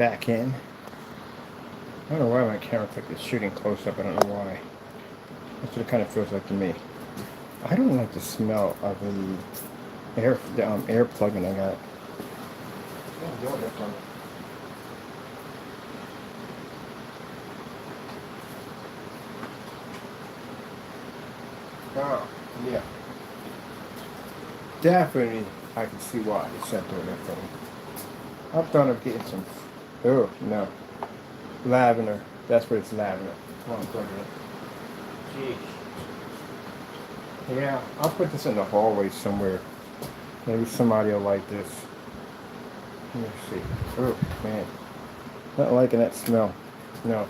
back in. I don't know why my camera's like it's shooting close up. I don't know why. That's what it kind of feels like to me. I don't like the smell of the air plug-in I got. I'm doing this one. Oh, yeah. Definitely, I can see why the center of that thing. I'm thought of getting some. Oh no, lavender. That's what it's lavender. Come on, plug it in. Jeez. Yeah, I'll put this in the hallway somewhere. Maybe somebody will like this. Let me see. Oh man, not liking that smell. No,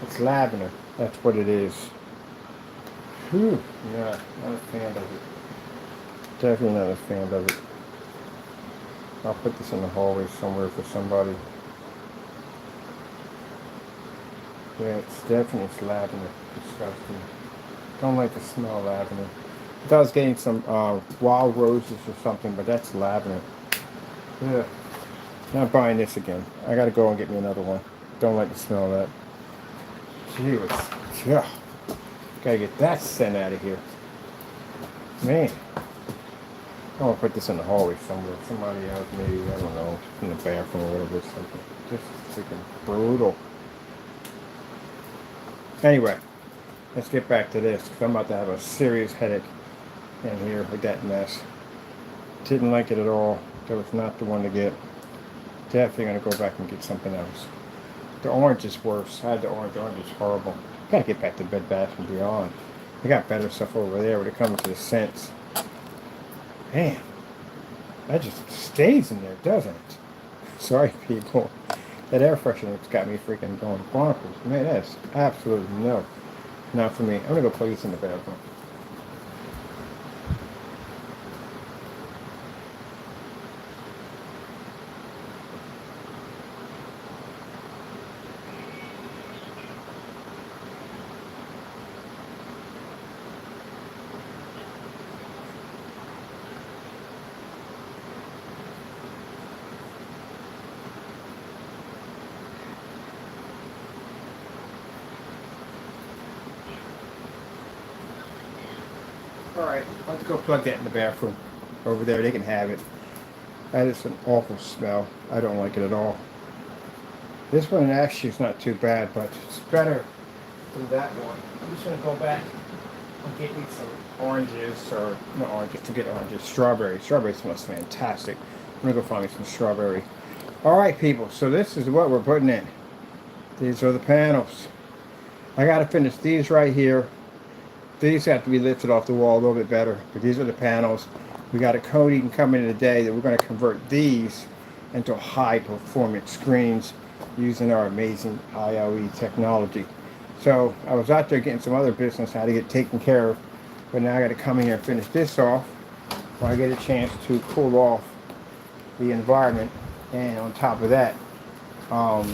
it's lavender. That's what it is. Whew. Yeah, not a fan of it. Definitely not a fan of it. I'll put this in the hallway somewhere for somebody. Yeah, it's definitely lavender. Disgusting. Don't like the smell of lavender. I thought I was getting some wild roses or something, but that's lavender. Yeah. Not buying this again. I gotta go and get me another one. Don't like the smell of that. Gee, yeah. Gotta get that scent out of here. Man. I'm gonna put this in the hallway somewhere. Somebody else, maybe, I don't know, in the bathroom or whatever. Something. Just freaking brutal. Anyway, let's get back to this, because I'm about to have a serious headache in here with that mess. Didn't like it at all. That was not the one to get. Definitely gonna go back and get something else. The orange is worse. I had the orange. The orange is horrible. Gotta get back to Bed Bath & Beyond. They got better stuff over there when it comes to the scents. Man, that just stays in there, doesn't it? Sorry, people. That air freshener's got me freaking going bonkers. Man, that's absolutely no. Not for me. I'm gonna go play this in the bathroom. Alright, I'll have to go plug that in the bathroom. Over there, they can have it. That is an awful smell. I don't like it at all. This one actually is not too bad, but it's better than that one. I'm just going to go back and get me some oranges, or not oranges, forget oranges, strawberry. Strawberry smells fantastic. I'm going to go find me some strawberry. Alright people, so this is what we're putting in. These are the panels. I got to finish these right here. These have to be lifted off the wall a little bit better, but these are the panels. We got a coating coming in today that we're going to convert these into high performance screens using our amazing ILEG technology. So I was out there getting some other business I had to get taken care of, but now I got to come in here and finish this off while I get a chance to cool off the environment. And on top of that, got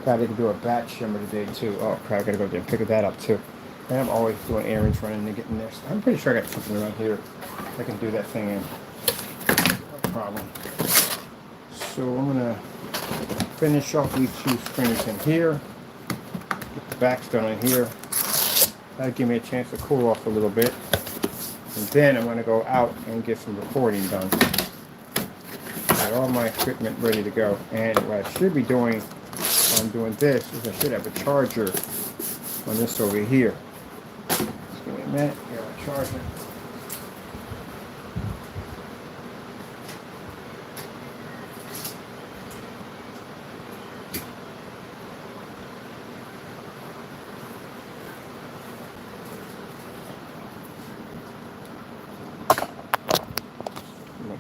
to do a batch shimmer today too. Oh crap, I got to go there and pick that up too. And I'm always doing errands, running and getting this. I'm pretty sure I got something around here I can do that thing in. No problem. So I'm going to finish off these two screens in here. Get the backs done in here. That'll give me a chance to cool off a little bit. And then I'm going to go out and get some recording done. Got all my equipment ready to go. And what I should be doing while I'm doing this is I should have a charger on this over here. Just give me a minute. Here, I'm charging.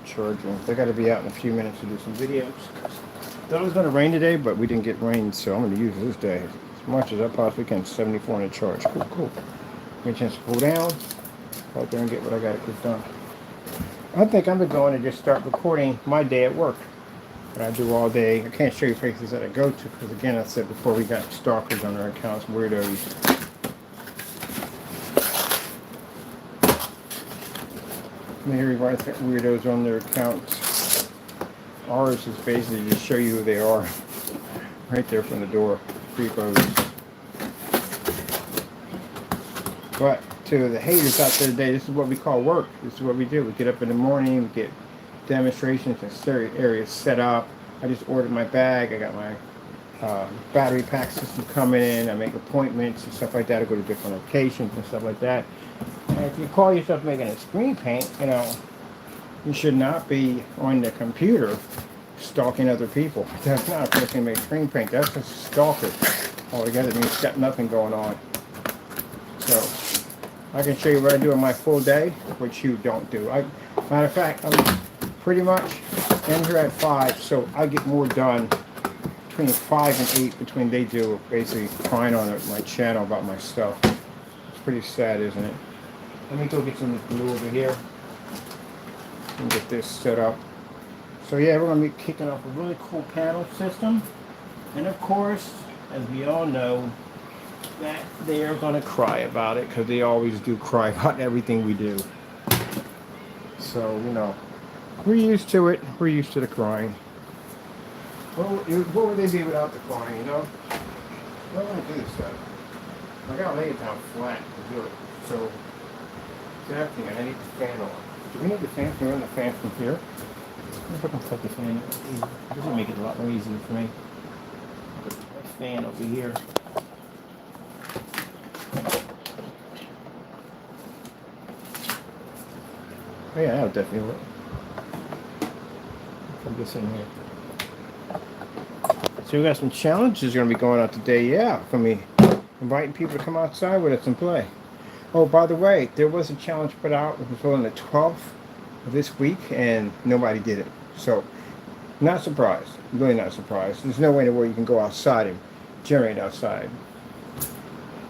Charging. They got to be out in a few minutes to do some videos. Thought it was going to rain today, but we didn't get rain, so I'm going to use this day as much as I possibly can. 74 in the charge. Cool, cool. Give me a chance to cool down. Go out there and get what I got to get done. I think I'm going to just start recording my day at work. What I do all day. I can't show you places that I go to because, again, I said before, we got stalkers on our accounts, weirdos. Maybe weirdos on their accounts. Ours is basically to show you who they are. Right there from the door. Creepos. But to the haters out there today, this is what we call work. This is what we do. We get up in the morning, we get demonstrations and certain areas set up. I just ordered my bag. I got my battery pack system coming in. I make appointments and stuff like that. I go to different locations and stuff like that. And if you call yourself making a screen paint, you know, you should not be on the computer stalking other people. That's not a person who makes screen paint. That's a stalker altogether. It means it's got nothing going on. So I can show you what I do in my full day, which you don't do. Matter of fact, I'm pretty much in here at 5, so I get more done between 5 and 8 between they do basically crying on my channel about my stuff. It's pretty sad, isn't it? Let me go get some glue over here and get this set up. So yeah, we're going to be kicking off a really cool panel system. And of course, as we all know, that they are going to cry about it, because they always do cry about everything we do. So, you know, we're used to it. We're used to the crying. What would they be without the crying, you know? What am I going to do this stuff? I got to lay it down flat to do it. So, exactly, I need the fan on. Do we need the fan? Can we run the fan from here? If I can put the fan, this will make it a lot more easier for me. Put the fan over here. Oh yeah, that would definitely work. Put this in here. So we got some challenges going to be going on today. Yeah, for me, inviting people to come outside with us and play. Oh, by the way, there was a challenge put out. It was on the 12th of this week, and nobody did it. So, not surprised. Really not surprised. There's no way in the world you can go outside and generate outside.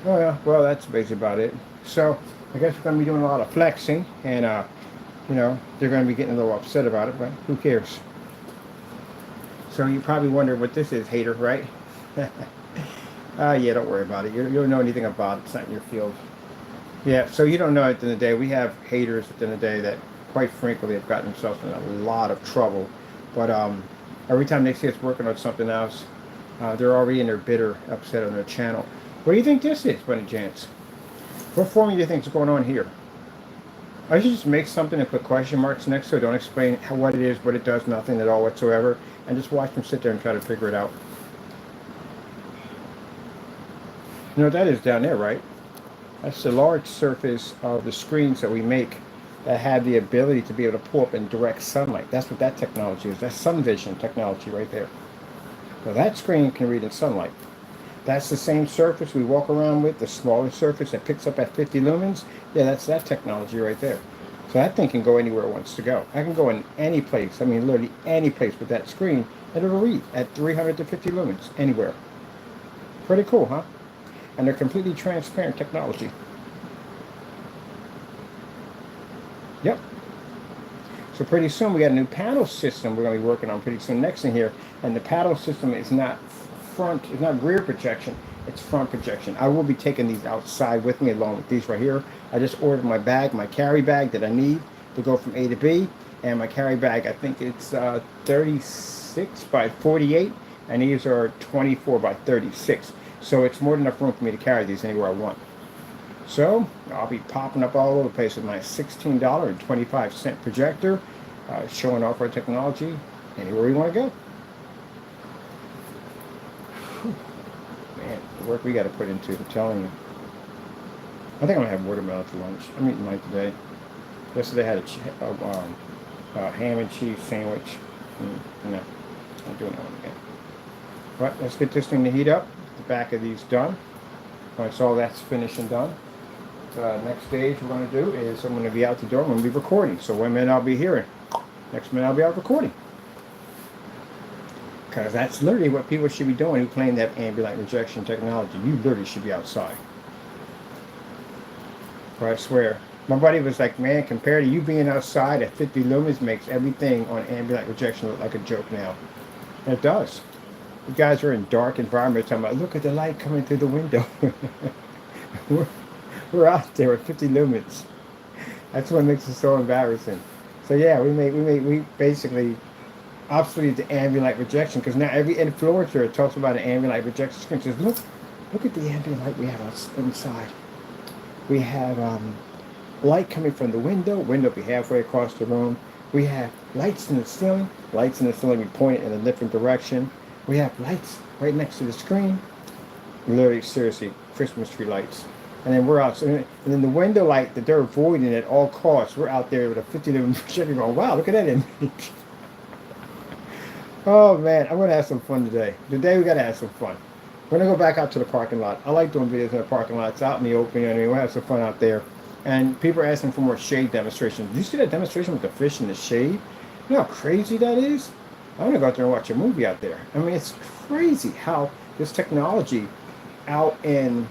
Oh yeah, well that's basically about it. So, I guess we're going to be doing a lot of flexing, and you know, they're going to be getting a little upset about it, but who cares? So you probably wonder what this is, hater, right? Yeah, don't worry about it. You don't know anything about it. It's not in your field. Yeah, so you don't know at the end of the day. We have haters at the end of the day that, quite frankly, have gotten themselves in a lot of trouble. But every time they see us working on something else, they're already in their bitter, upset on their channel. What do you think this is, by any chance? What formula do you think is going on here? I should just make something and put question marks next to it. Don't explain what it is, what it does, nothing at all whatsoever. And just watch them sit there and try to figure it out. You know what that is down there, right? That's the large surface of the screens that we make that have the ability to be able to pull up in direct sunlight. That's what that technology is. That's sun vision technology right there. So that screen can read in sunlight. That's the same surface we walk around with, the smaller surface that picks up at 50 lumens. Yeah, that's that technology right there. So that thing can go anywhere it wants to go. I can go in any place, I mean literally any place with that screen, and it'll read at 300 to 50 lumens, anywhere. Pretty cool, huh? And they're completely transparent technology. Yep. So pretty soon we got a new panel system we're going to be working on pretty soon next in here. And the panel system is not it's not rear projection, it's front projection. I will be taking these outside with me along with these right here. I just ordered my bag, my carry bag that I need to go from A to B. And my carry bag, I think it's 36 by 48. And these are 24 by 36. So it's more than enough room for me to carry these anywhere I want. So I'll be popping up all over the place with my $16.25 projector, showing off our technology anywhere you want to go. Whew. Man, the work we got to put into it, I'm telling you. I think I'm going to have watermelon for lunch. I'm eating mine today. Yesterday I had a ham and cheese sandwich. No, I'm doing that one again. But let's get this thing to heat up. The back of these done. Once all that's finished and done, next stage we're going to do is I'm going to be out the door. I'm going to be recording. So 1 minute I'll be here, next minute I'll be out recording. Because that's literally what people should be doing who claim that ambient rejection technology. You literally should be outside. But I swear, my buddy was like, man, compared to you being outside at 50 lumens makes everything on ambient rejection look like a joke now. And it does. You guys are in dark environments talking about, look at the light coming through the window. we're out there at 50 lumens. That's what makes it so embarrassing. So yeah, we basically obsolete the ambient light rejection, because now every influencer talks about an ambient light rejection screen. Says, look at the ambient light we have inside. We have light coming from the window be halfway across the room. We have lights in the ceiling we point in a different direction. We have lights right next to the screen. Literally, seriously, Christmas tree lights. And then we're out, and then the window light that they're avoiding at all costs, we're out there with a 50-lumen projector going, wow, look at that image. Oh man, I'm gonna have some fun today. Today we gotta have some fun. We're gonna go back out to the parking lot. I like doing videos in the parking lot. It's out in the open, you know what I mean? We'll have some fun out there. And people are asking for more shade demonstrations. Did you see that demonstration with the fish in the shade? You know how crazy that is? I'm gonna go out there and watch a movie out there. I mean, it's crazy how this technology out in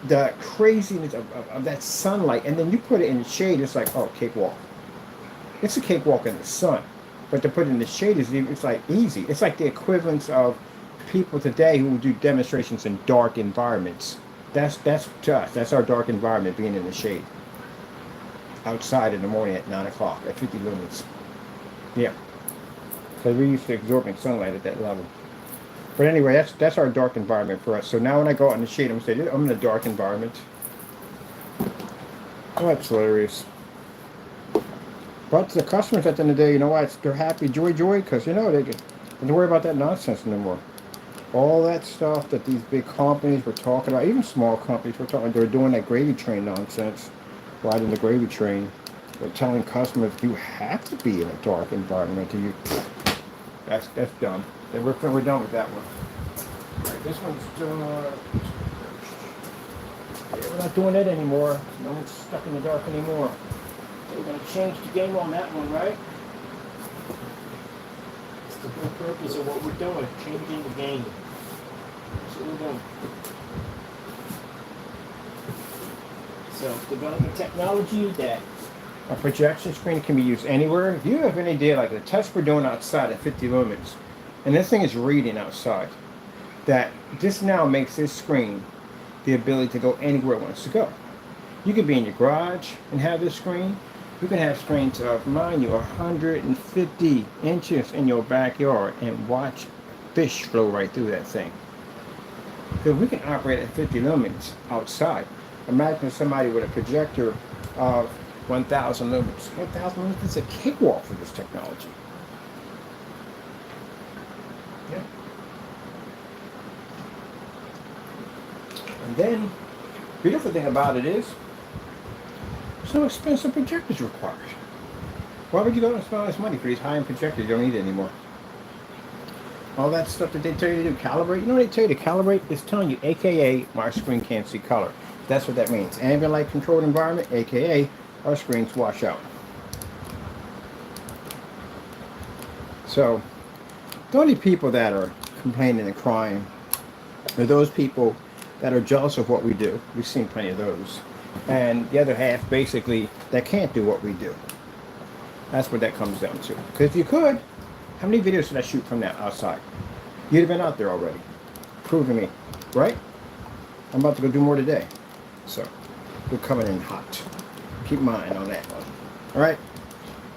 the craziness of that sunlight, and then you put it in the shade, it's like, oh, cakewalk. It's a cakewalk in the sun. But to put it in the shade it's like easy. It's like the equivalence of people today who do demonstrations in dark environments. That's to us. That's our dark environment, being in the shade. Outside in the morning at 9 o'clock at 50 lumens. Yeah. So we're used to absorbing sunlight at that level. But anyway, that's our dark environment for us. So now when I go out in the shade, I'm going to say, I'm in a dark environment. Oh, that's hilarious. But the customers at the end of the day, you know what? They're happy, joy, because, you know, they don't worry about that nonsense anymore. All that stuff that these big companies were talking about, even small companies were talking, they're doing that gravy train nonsense, riding the gravy train. They're telling customers, you have to be in a dark environment. That's dumb. We're done with that one. All right, this one's done. Yeah, we're not doing that anymore. No one's stuck in the dark anymore. We're going to change the game on that one, right? It's the whole purpose of what we're doing, changing the game. That's what we're doing. So, developing technology that a projection screen can be used anywhere. If you have any idea, like the test we're doing outside at 50 lumens, and this thing is reading outside, that this now makes this screen the ability to go anywhere it wants to go. You could be in your garage and have this screen. You can have screens of, mind you, 150 inches in your backyard and watch fish flow right through that thing. Because we can operate at 50 lumens outside. Imagine somebody with a projector of 1,000 lumens. 1,000 lumens is a cakewalk for this technology. Yeah. And then, beautiful thing about it is, there's no expensive projectors required. Why would you go and spend all this money for these high-end projectors? You don't need it anymore. All that stuff that they tell you to do, calibrate. You know what they tell you to calibrate? It's telling you, AKA, my screen can't see color. That's what that means. Ambient light controlled environment, AKA, our screens wash out. So, the only people that are complaining and crying are those people that are jealous of what we do. We've seen plenty of those. And the other half, basically, that can't do what we do. That's what that comes down to. Because if you could, how many videos did I shoot from that outside? You'd have been out there already. Prove to me, right? I'm about to go do more today. So, we're coming in hot. Keep mine on that one. All right?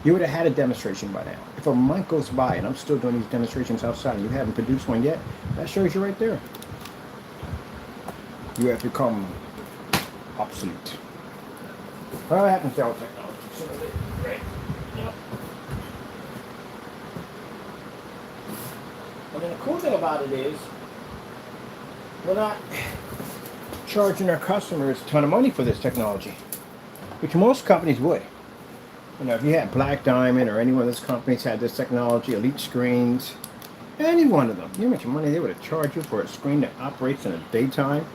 You would have had a demonstration by now. If a month goes by and I'm still doing these demonstrations outside and you haven't produced one yet, that shows you right there. You have become obsolete. Well, that happens to all technology. Right? Yep. And then the cool thing about it is, we're not charging our customers a ton of money for this technology, which most companies would. You know, if you had Black Diamond or any one of those companies had this technology, Elite Screens, any one of them, you know how much money they would have charged you for a screen that operates in the daytime?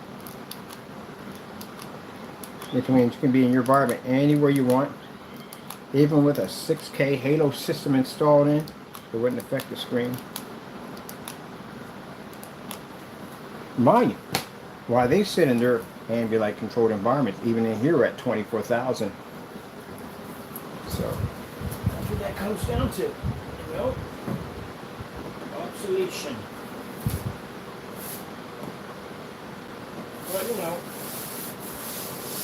Which means you can be in your environment anywhere you want, even with a 6K Halo system installed in, it wouldn't affect the screen. Mind you, while they sit in their ambient light controlled environments, even in here at 24,000. So that's what that comes down to, you know? Obsolescence. But you know,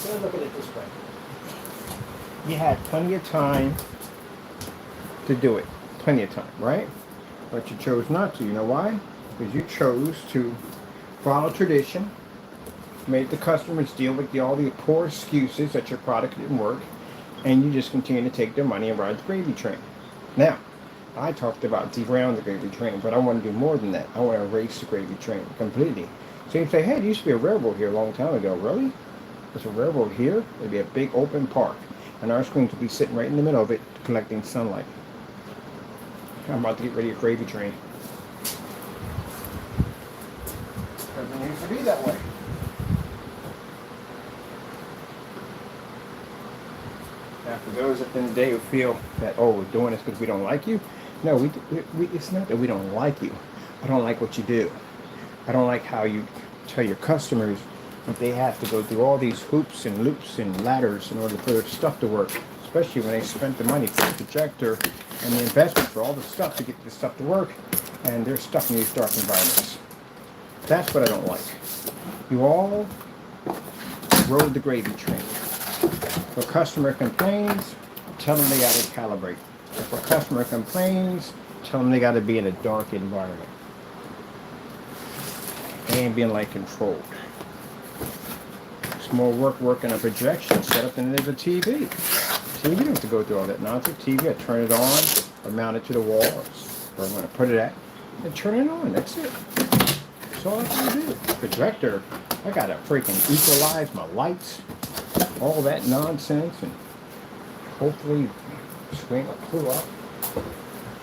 let's look at it this way. You had plenty of time to do it. Plenty of time, right? but you chose not to. You know why? Because you chose to follow tradition, made the customers deal with all the poor excuses that your product didn't work, and you just continue to take their money and ride the gravy train. Now, I talked about derailing the gravy train, but I want to do more than that. I want to erase the gravy train completely. So you say, hey, there used to be a railroad here a long time ago. Really? There's a railroad here? There'd be a big open park, and our screens would be sitting right in the middle of it, collecting sunlight. I'm about to get rid of your gravy train. Doesn't used to be that way. Now, for those at the end of the day who feel that, oh, we're doing this because we don't like you, no, it's not that we don't like you. I don't like what you do. I don't like how you tell your customers that they have to go through all these hoops and loops and ladders in order for their stuff to work, especially when they spent the money for the projector and the investment for all the stuff to get this stuff to work, and they're stuck in these dark environments. That's what I don't like. You all rode the gravy train. If a customer complains, tell them they got to calibrate. If a customer complains, tell them they got to be in a dark environment. Ambient light controlled. It's more work working a projection setup than it is a TV. TV, you don't have to go through all that nonsense. TV, I turn it on, or mount it to the wall, or I'm going to put it at, and turn it on. That's it. That's all I have to do. Projector, I got to freaking equalize my lights, all that nonsense, and hopefully swing a clue up.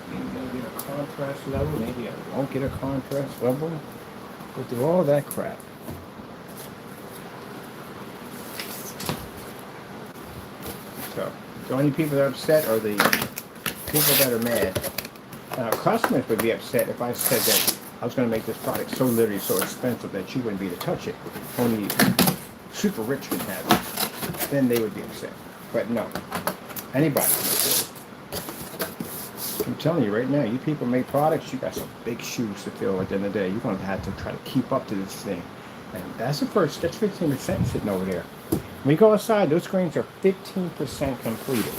Maybe a contrast level, maybe I won't get a contrast level. Go through all that crap. So, the only people that are upset are the people that are mad. Customers would be upset if I said that I was going to make this product so literally so expensive that you wouldn't be able to touch it. Only super rich can have it. Then they would be upset. But no, anybody. I'm telling you right now, you people make products, you got some big shoes to fill at the end of the day. You're going to have to try to keep up to this thing. And that's the first, that's 15% sitting over there. When you go outside, those screens are 15% completed.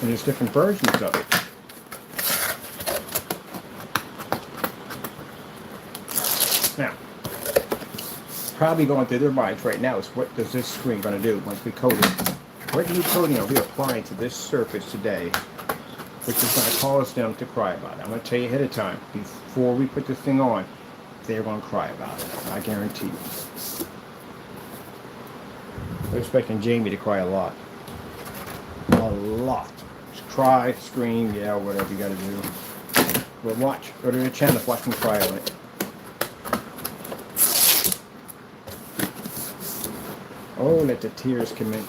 And there's different versions of it. Now, probably going through their minds right now is what does this screen going to do once we coat it? What new coating are we applying to this surface today, which is going to cause them to cry about it? I'm going to tell you ahead of time, before we put this thing on, they're going to cry about it. I guarantee you. We're expecting Jamie to cry a lot. A lot. Just cry, scream, yell, whatever you got to do. But watch. Go to the channel, watch them cry on it. Oh, let the tears come in.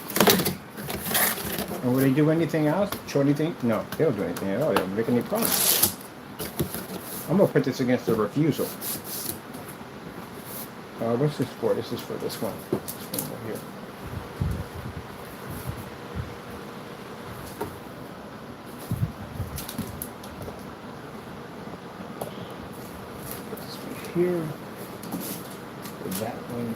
And will they do anything else? Show anything? No, they don't do anything at all. They don't make any promise. I'm going to put this against the refusal. What's this for? This is for this one. This one right here. Put this one here. Put that one.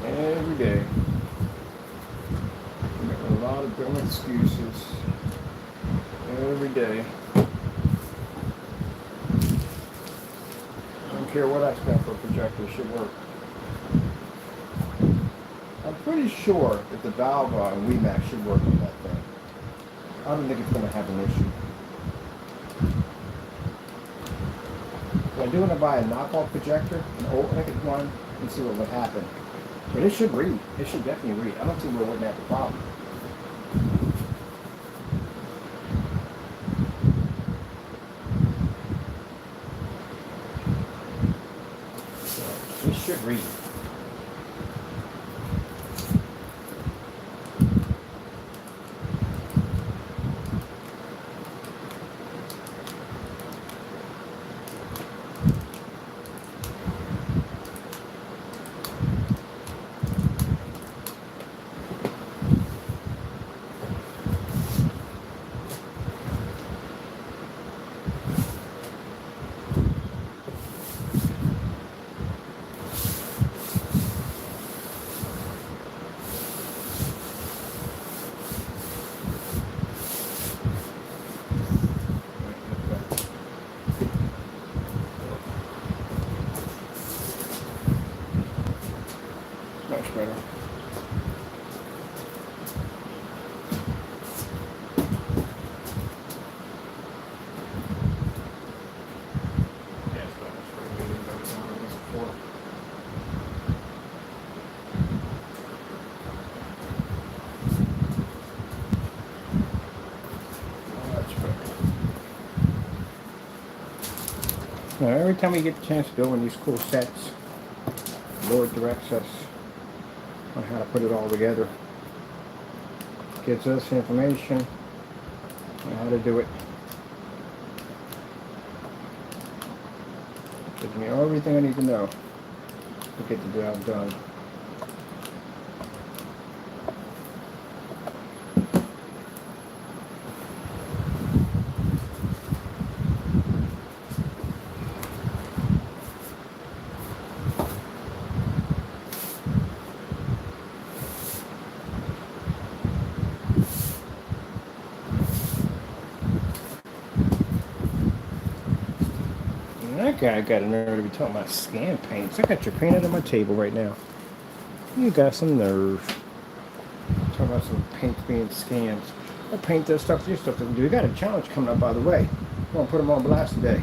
Every day. Making a lot of dumb excuses. Every day. I don't care what I spent for a projector, it should work. I'm pretty sure that the valve and WeMax should work on that thing. I don't think it's going to have an issue. I do want to buy a knockoff projector, an old one, and see what would happen. But it should read. It should definitely read. I don't see where it wouldn't have a problem. So, it should read. Now, every time we get the chance to go in these cool sets, the Lord directs us on how to put it all together. Gives us information on how to do it. Gives me everything I need to know to get the job done. That guy got a nerve to be talking about scan paints. I got your paint out on my table right now. You got some nerve. Talking about some paint being scanned. I paint does stuff your stuff doesn't do. You got a challenge coming up, by the way. I'm going to put them on blast today.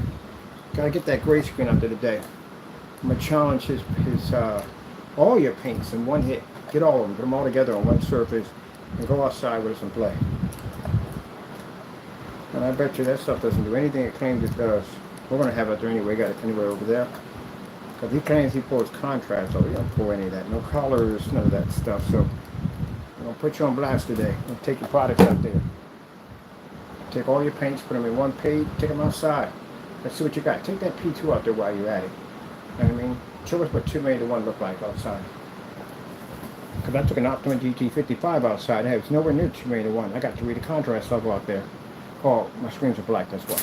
Got to get that gray screen out there today. I'm going to challenge his all your paints in one hit. Get all of them. Put them all together on one surface and go outside with us and play. And I bet you that stuff doesn't do anything it claims it does. We're going to have it there anyway. Got it anywhere over there. Because he claims he pulls contrast. Oh, he don't pull any of that. No colors, none of that stuff. So I'm going to put you on blast today. I'm going to take your products out there. Take all your paints, put them in one page, take them outside. Let's see what you got. Take that P2 out there while you're at it. You know what I mean? Show us what 2 million to 1 look like outside. Because I took an Optima GT55 outside. Hey, it's nowhere near 2 million to 1. I got to read the contrast level out there. Oh, my screens are black, that's why.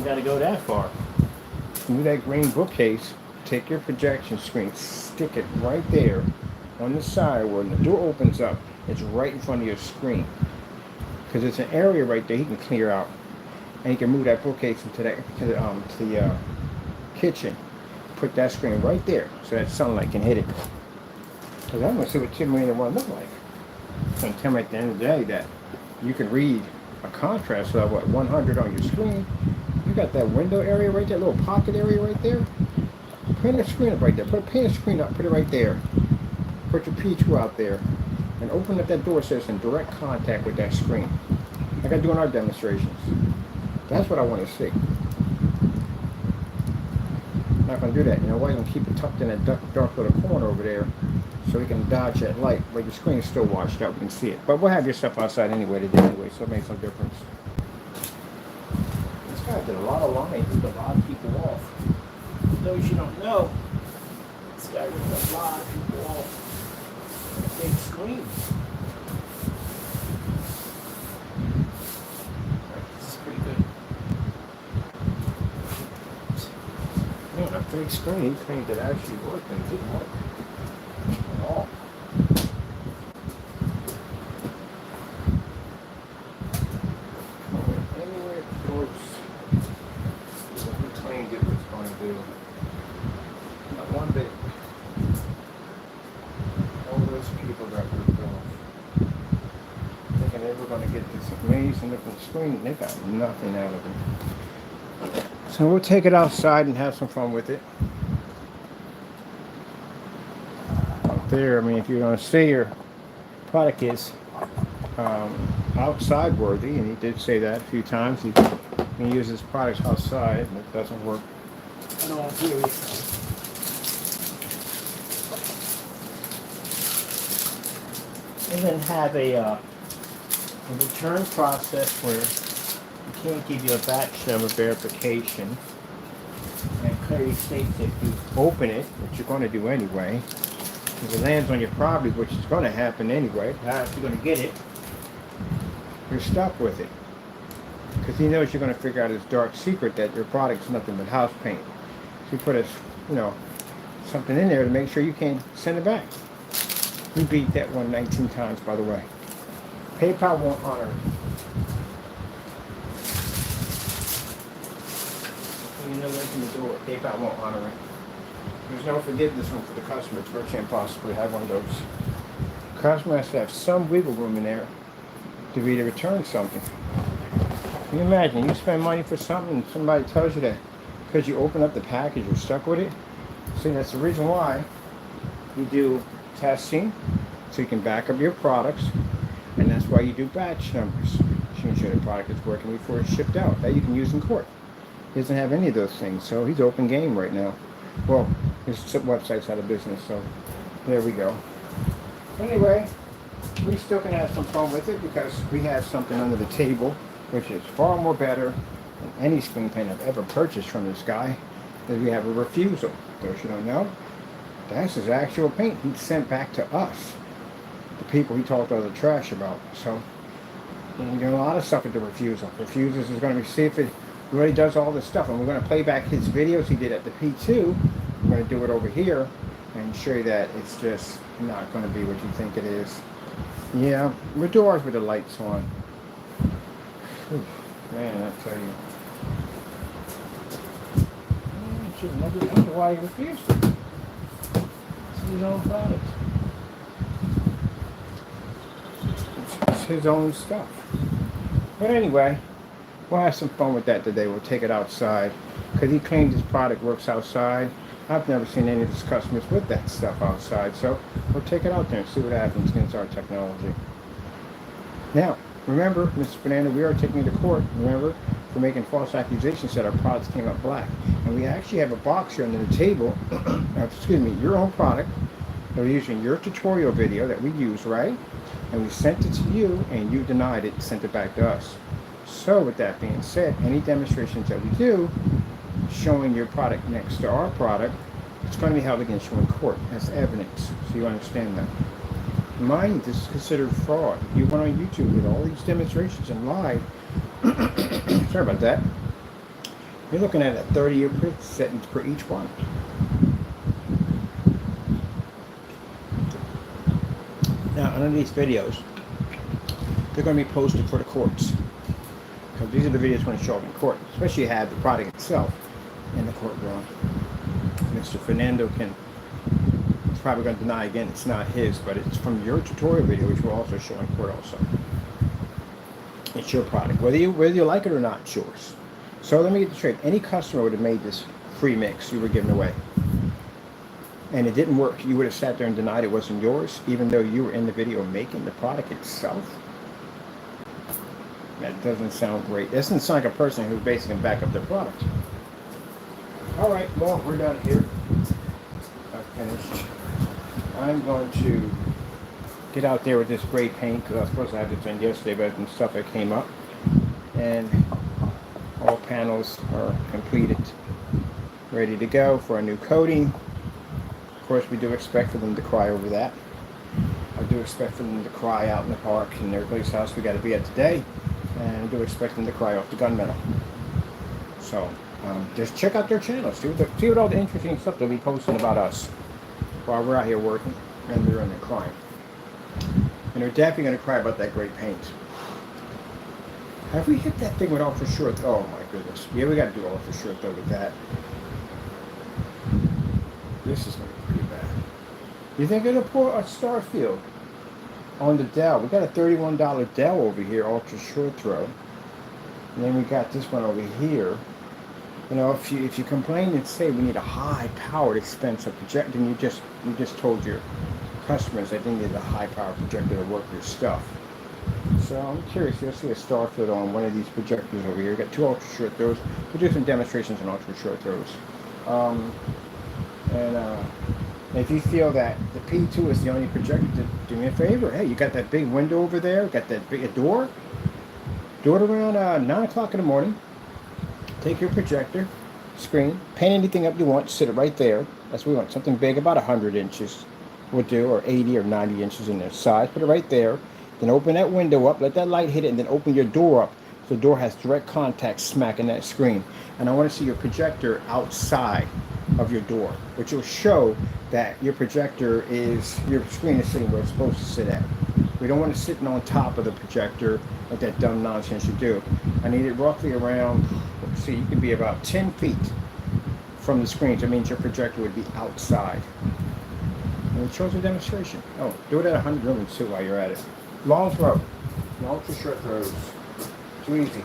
Got to go that far. Move that green bookcase, take your projection screen, stick it right there on the side where the door opens up. It's right in front of your screen. Because it's an area right there he can clear out. And he can move that bookcase into the kitchen. Put that screen right there so that sunlight can hit it. Because I'm going to see what 2 million to 1 look like. It's going to tell me at the end of the day that you can read a contrast level at 100 on your screen. You got that window area right there, little pocket area right there. Paint a screen up right there. Paint a screen up, put it right there. Put your P2 out there. And open up that door so it's in direct contact with that screen. Like I do in our demonstrations. That's what I want to see. I'm not going to do that. You know why? I'm going to keep it tucked in that dark little corner over there so we can dodge that light. But your screen is still washed out. We can see it. But we'll have your stuff outside anyway today anyway, so it makes no difference. This guy did a lot of lines. He took a lot of people off. For those you don't know, this guy ripped a lot of people off. Big screen. This is pretty good. Yeah, a big screen. He claimed it actually worked and it didn't work at all. Anywhere close to what he claimed it was going to do. Not one bit. All those people got ripped off. Thinking they were going to get this amazing looking screen. They got nothing out of it. So we'll take it outside and have some fun with it. Out there, I mean, if you're going to say your product is outside worthy, and he did say that a few times, he can use his products outside, and it doesn't work at all here. And then have a return process where you can't give you a batch number verification, and clearly states that you open it, which you're going to do anyway, if it lands on your property, which is going to happen anyway, if you're going to get it, you're stuck with it. Because he knows you're going to figure out his dark secret that your product's nothing but house paint. So you put something in there to make sure you can't send it back. We beat that one 19 times, by the way. PayPal won't honor it. You know what's in the door. PayPal won't honor it. There's no forgiveness room for the customer. It's virtually impossible to have one of those. The customer has to have some wiggle room in there to be to return something. Can you imagine? You spend money for something and somebody tells you that because you open up the package you're stuck with it? See, that's the reason why you do testing, so you can back up your products, and that's why you do batch numbers, so you can show the product is working before it's shipped out. That you can use in court. He doesn't have any of those things, so he's open game right now. Well, his website's out of business, so there we go. Anyway, we still can have some fun with it because we have something under the table which is far more better than any screen paint I've ever purchased from this guy. Is we have a refusal. Those you don't know, that's his actual paint he sent back to us, the people he talked all the trash about. So you know, a lot of stuff at the refusal. Refusals is going to see if it really does all this stuff, and we're going to play back his videos he did at the P2. We're going to do it over here and show you that it's just not going to be what you think it is. Yeah, we'll do ours with the lights on. Whew, man, I tell you. I should never wonder why he refused it. It's his own product. It's his own stuff. But anyway, we'll have some fun with that today. We'll take it outside because he claims his product works outside. I've never seen any of his customers with that stuff outside, so we'll take it out there and see what happens against our technology. Now, remember, Mr. Fernando, we are taking you to court, remember, for making false accusations that our products came up black. And we actually have a box here under the table, excuse me, your own product. We're using your tutorial video that we use, right? And we sent it to you, and you denied it and sent it back to us. So with that being said, any demonstrations that we do showing your product next to our product, it's going to be held against you in court as evidence, so you understand that. Mind you, this is considered fraud. If you went on YouTube with all these demonstrations and lied, sorry about that, you're looking at a 30-year prison sentence for each one. Now, none of these videos, they're going to be posted for the courts, because these are the videos going to show up in court, especially you have the product itself in the courtroom. Mr. Fernando is probably going to deny again it's not his, but it's from your tutorial video, which we'll also show in court also. It's your product. Whether you like it or not, it's yours. So let me get this straight. Any customer would have made this free mix you were giving away, and it didn't work, you would have sat there and denied it wasn't yours, even though you were in the video making the product itself? That doesn't sound great. That doesn't sound like a person who basically can back up their product. Alright, well, we're done here. I've finished. I'm going to get out there with this gray paint, because I was supposed to have this in yesterday, but some stuff that came up. And all panels are completed, ready to go for a new coating. Of course, we do expect for them to cry over that. I do expect for them to cry out in the park and everybody's house we got to be at today. And I do expect them to cry off the gunmetal. So, just check out their channel. See what all the interesting stuff they'll be posting about us while we're out here working and they're in there crying. And they're definitely going to cry about that great paint. Have we hit that thing with ultra short? Oh my goodness. Yeah, we got to do ultra short though with that. This is going to be pretty bad. You think it'll pour a Starfield on the Dell? We got a $31 Dell over here, ultra short throw. And then we got this one over here. You know, if you complain and say we need a high-powered, expensive projector, then you just told your customers that they need a high-powered projector to work your stuff. So I'm curious. You'll see a Starfield on one of these projectors over here. We got two ultra short throws. We'll do some demonstrations on ultra short throws. If you feel that the P2 is the only projector, do me a favor. Hey, you got that big window over there? Got that big door? Do it around 9 o'clock in the morning. Take your projector, screen, paint anything up you want, sit it right there. That's what we want. Something big, about 100 inches would do, or 80 or 90 inches in their size. Put it right there. Then open that window up, let that light hit it, and then open your door up. So the door has direct contact smacking that screen. And I want to see your projector outside of your door, which will show that your projector is, your screen is sitting where it's supposed to sit at. We don't want it sitting on top of the projector like that dumb nonsense you do. I need it roughly around, let's see, you can be about 10 feet from the screen. So it means your projector would be outside. And it shows a demonstration. Oh, do it at 100 lumens too while you're at it. Long throw. Ultra short throws. Too easy.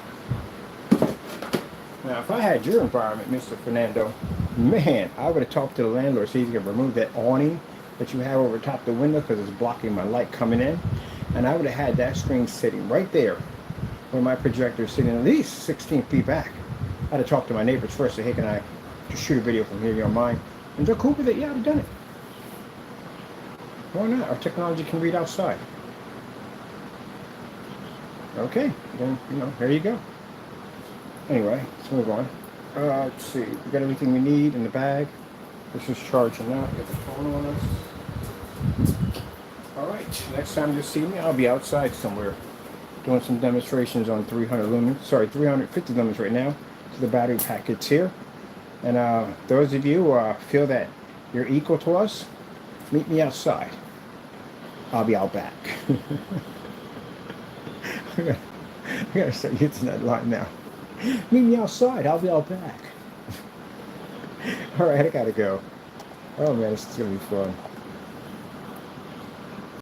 Now, if I had your environment, Mr. Fernando, Man, I would have talked to the landlord so he could remove that awning that you have over top the window because it's blocking my light coming in. And I would have had that screen sitting right there where my projector is sitting at least 16 feet back. I'd have talked to my neighbors first, say, hey, can I just shoot a video from here, you don't mind? And they're cool with it. Yeah, I've done it. Why not? Our technology can read outside. Okay, then, here you go. Anyway, let's move on. Let's see, we got everything we need in the bag. This is charging now. Get the phone on us. All right, next time you see me, I'll be outside somewhere doing some demonstrations on 300 lumens. Sorry, 350 lumens right now. So the battery pack is here. And those of you who feel that you're equal to us, meet me outside. I'll be out back. I gotta start using that line now. Meet me outside. I'll be out back. All right, I gotta go. Oh man, this is gonna be fun.